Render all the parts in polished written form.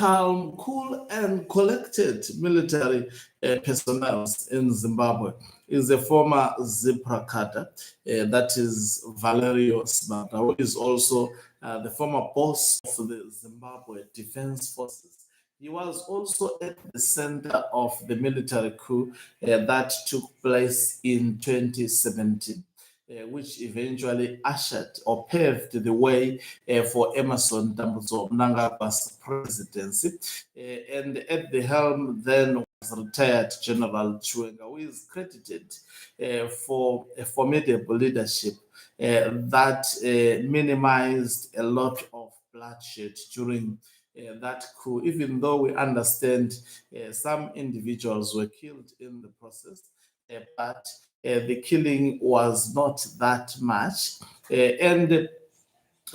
calm, cool, and collected military personnel in Zimbabwe is a former Zipra cadre, that is Valerio Sibanda, who is also the former boss of the Zimbabwe Defense Forces. He was also at the center of the military coup that took place in 2017. Which eventually ushered or paved the way for Emerson Mnangagwa's presidency. And at the helm then was retired General Chiwenga, who is credited for a formidable leadership that minimized a lot of bloodshed during that coup, even though we understand some individuals were killed in the process, but the killing was not that much. And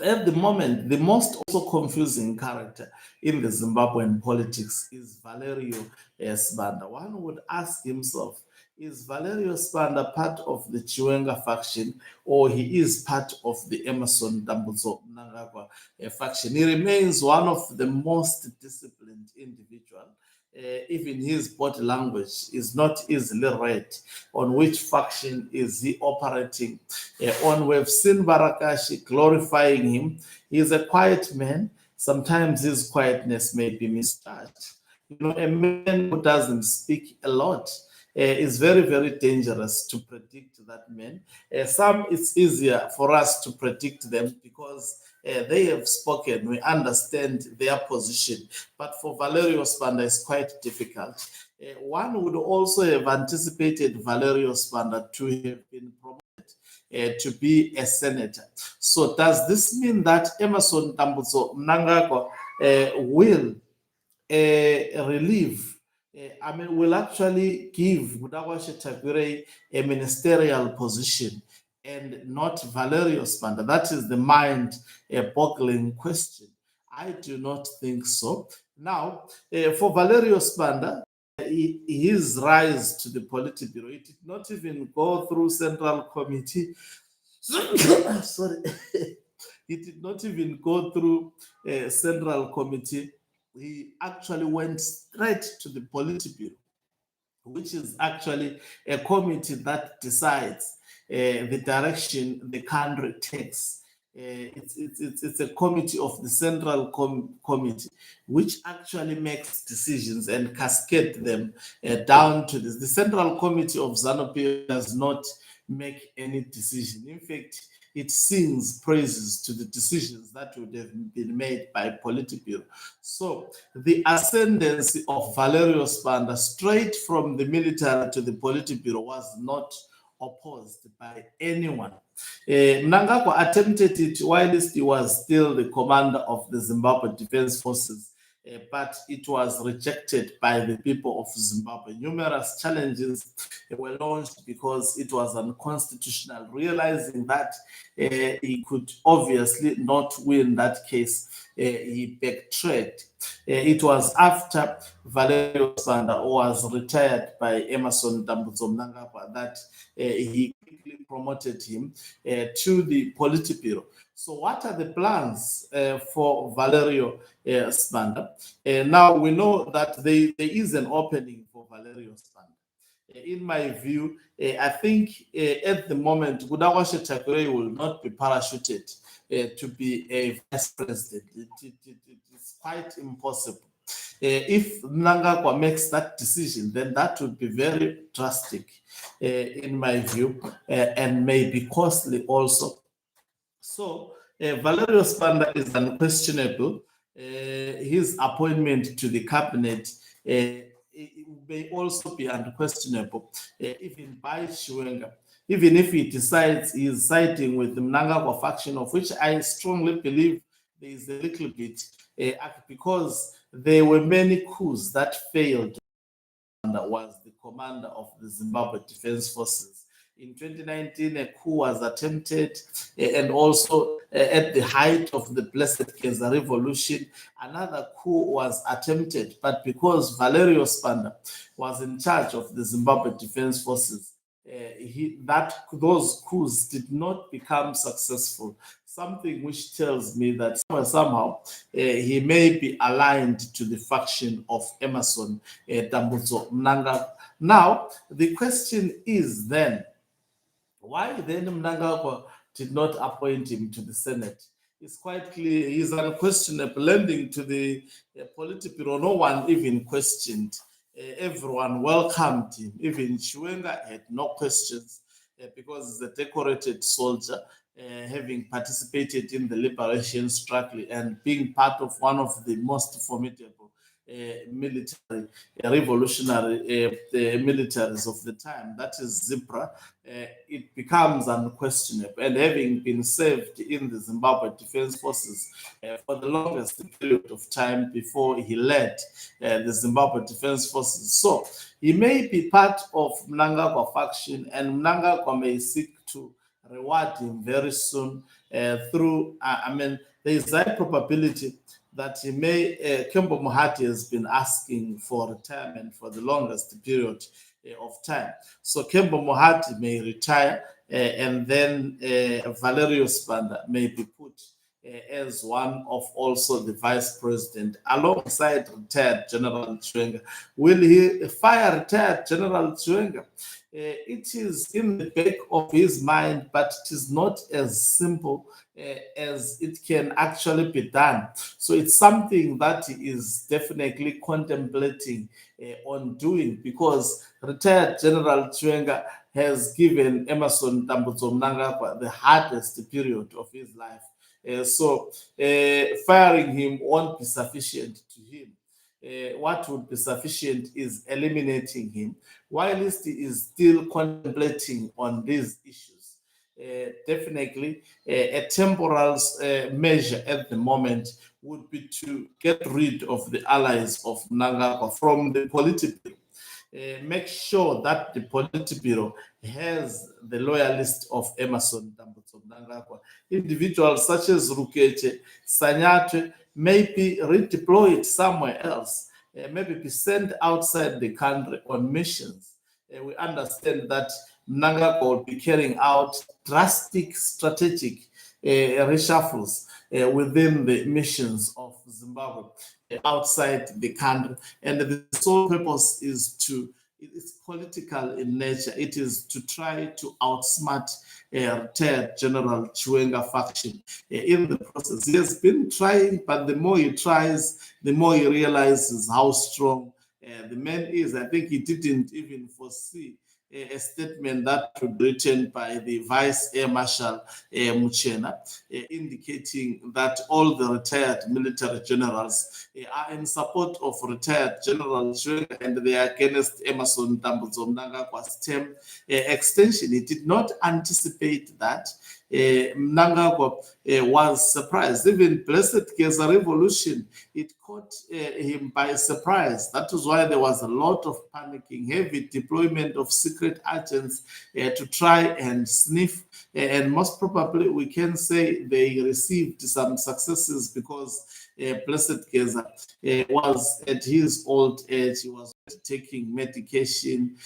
at the moment, the most also confusing character in the Zimbabwean politics is Valerio Sibanda. One would ask himself, is Valerio Sibanda part of the Chiwenga faction, or he is part of the Emerson Mnangagwa faction? He remains one of the most disciplined individuals. Even his body language is not easily read on which faction is he operating on. We've seen Barakashi glorifying him. He's a quiet man. Sometimes his quietness may be misjudged. You know, a man who doesn't speak a lot is very, very dangerous to predict that man. Some, it's easier for us to predict them because they have spoken, we understand their position. But for Valerio Sibanda, it's quite difficult. One would also have anticipated Valerio Sibanda to have been promoted to be a senator. So does this mean that Emerson Mnangagwa will relieve, will actually give Mnangagwa Tagore a ministerial position and not Valerio Sibanda? That is the mind-boggling question. I do not think so. Now, for Valerio Sibanda, his rise to the politburo, it did not even go through Central Committee. Sorry. It did not even go through Central Committee. He actually went straight to the politburo, which is actually a committee that decides the direction the country takes. It's a committee of the Central Committee, which actually makes decisions and cascade them down to this. The Central Committee of ZANU-PF does not make any decision. In fact, it sings praises to the decisions that would have been made by politburo. So the ascendancy of Valerio Sibanda straight from the military to the politburo was not opposed by anyone. Mnangagwa attempted it whilst he was still the commander of the Zimbabwe Defense Forces, but it was rejected by the people of Zimbabwe. Numerous challenges were launched because it was unconstitutional. Realizing that he could obviously not win that case, he backtracked. It was after Valerio Sibanda was retired by Emerson Mnangagwa that he quickly promoted him to the politburo. So what are the plans for Valerio Sibanda? Now we know that there is an opening for Valerio Sibanda. In my view, I think at the moment, Mnangagwa Tagore will not be parachuted to be a vice president. It's quite impossible. If Mnangagwa makes that decision, then that would be very drastic, in my view, and may be costly also. So Valerio Sibanda is unquestionable. His appointment to the cabinet may also be unquestionable, even by Chiwenga. Even if he decides he is siding with the Mnangagwa faction, of which I strongly believe there is a little bit, because there were many coups that failed. And was the commander of the Zimbabwe Defense Forces. In 2019, a coup was attempted, and also at the height of the Blessed Keza Revolution, another coup was attempted. But because Valerio Sibanda was in charge of the Zimbabwe Defense Forces, those coups did not become successful. something which tells me that somehow he may be aligned to the faction of Emerson Dambudzo Mnangagwa. Now, the question is then, why then Mnangagwa did not appoint him to the Senate? It's quite clear he's unquestionable. Lending to the politburo, no one even questioned. Everyone welcomed him. Even Chiwenga had no questions because he's a decorated soldier, having participated in the liberation struggle and being part of one of the most formidable military, revolutionary militaries of the time, that is Zebra, it becomes unquestionable. And having been served in the Zimbabwe Defense Forces for the longest period of time before he led the Zimbabwe Defense Forces. So he may be part of Mnangagwa faction, and Mnangagwa may seek to reward him very soon through, there is a probability that he may, Kembo Mohati has been asking for retirement for the longest period of time. So Kembo Mohati may retire, and then Valerio Sibanda may be put as one of also the vice president alongside retired General Chiwenga. Will he fire retired General Chiwenga? It is in the back of his mind, but it is not as simple as it can actually be done. So it's something that he is definitely contemplating on doing, because retired General Chiwenga has given Emerson Dambudzo Mnangagwa the hardest period of his life. So firing him won't be sufficient to him. What would be sufficient is eliminating him, whilst he is still contemplating on these issues. Definitely, a temporal measure at the moment would be to get rid of the allies of Mnangagwa from the politburo. Make sure that the politburo has the loyalist of Emerson Dambudzo Mnangagwa. Individuals such as Rukeche, Sanyatwe may be redeployed somewhere else, maybe be sent outside the country on missions. We understand that Mnangagwa will be carrying out drastic strategic reshuffles within the missions of Zimbabwe outside the country. And the sole purpose is it is political in nature. It is to try to outsmart retired General Chiwenga faction in the process. He has been trying, but the more he tries, the more he realizes how strong the man is. I think he didn't even foresee a statement that would be written by the Vice Air Marshal Muchena, indicating that all the retired military generals are in support of retired General Chiwenga and they are against Emerson Dambudzo Mnangagwa's term extension. He did not anticipate that. Mnangagwa was surprised. Even Blessed Geza Revolution, it caught him by surprise. That is why there was a lot of panicking, heavy deployment of secret agents to try and sniff. And most probably, we can say they received some successes because Blessed Geza was at his old age. He was taking medication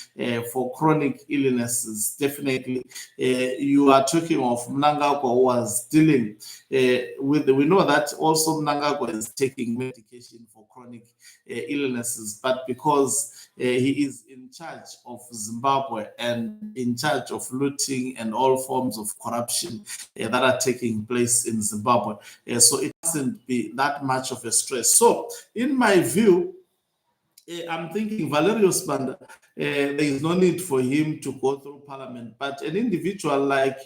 for chronic illnesses. Definitely, you are talking of Mnangagwa, who was dealing with, we know that also Mnangagwa is taking medication for chronic illnesses, but because he is in charge of Zimbabwe and in charge of looting and all forms of corruption that are taking place in Zimbabwe. So it doesn't be that much of a stress. So in my view, I'm thinking Valerio Sibanda, there is no need for him to go through parliament, but an individual like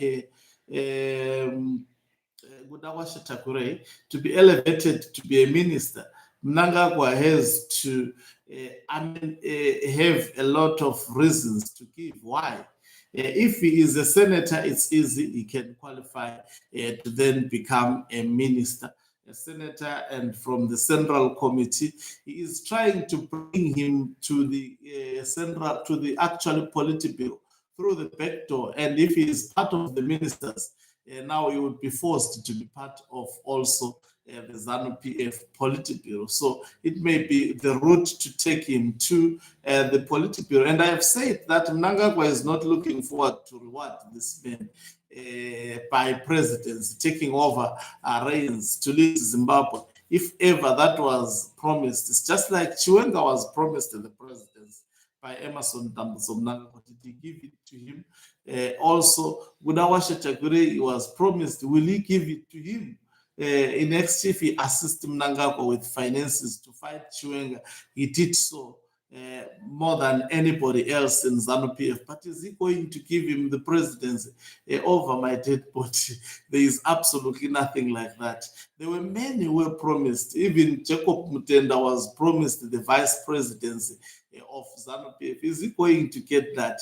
Gudawasha Takure, to be elevated to be a minister, Mnangagwa has to have a lot of reasons to give. Why? If he is a senator, it's easy. He can qualify to then become a minister, a senator, and from the Central Committee, he is trying to bring him to the actual politburo through the back door. And if he is part of the ministers, now he would be forced to be part of also the ZANU-PF politburo. So it may be the route to take him to the politburo. And I have said that Mnangagwa is not looking forward to reward this man. by presidents taking over reigns to lead Zimbabwe. If ever that was promised, it's just like Chiwenga was promised the presidency by Emerson Mnangagwa to give it to him. Also, Budawashe Chagure was promised, will he give it to him? In exchange, he assisted Mnangagwa with finances to fight Chiwenga. He did so more than anybody else in ZANU-PF. But is he going to give him the presidency over my dead body? There is absolutely nothing like that. There were many who were promised. Even Jacob Mutenda was promised the vice presidency of ZANU-PF. Is he going to get that?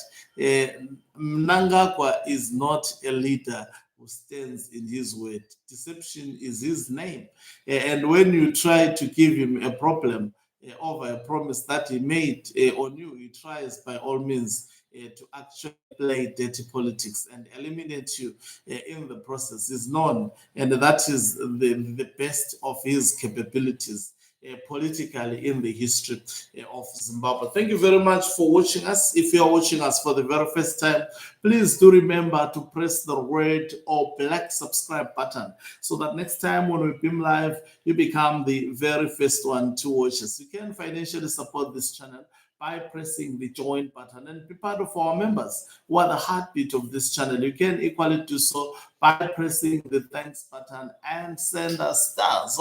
Mnangagwa is not a leader who stands in his word. Deception is his name. And when you try to give him a problem over a promise that he made on you, he tries by all means to actually play dirty politics and eliminate you in the process. Is known, and that is the best of his capabilities politically in the history of Zimbabwe. Thank you very much for watching us. If you are watching us for the very first time, please do remember to press the red or black subscribe button so that next time when we beam live, you become the very first one to watch us. You can financially support this channel by pressing the join button and be part of our members who are the heartbeat of this channel. You can equally do so by pressing the thanks button and send us stars.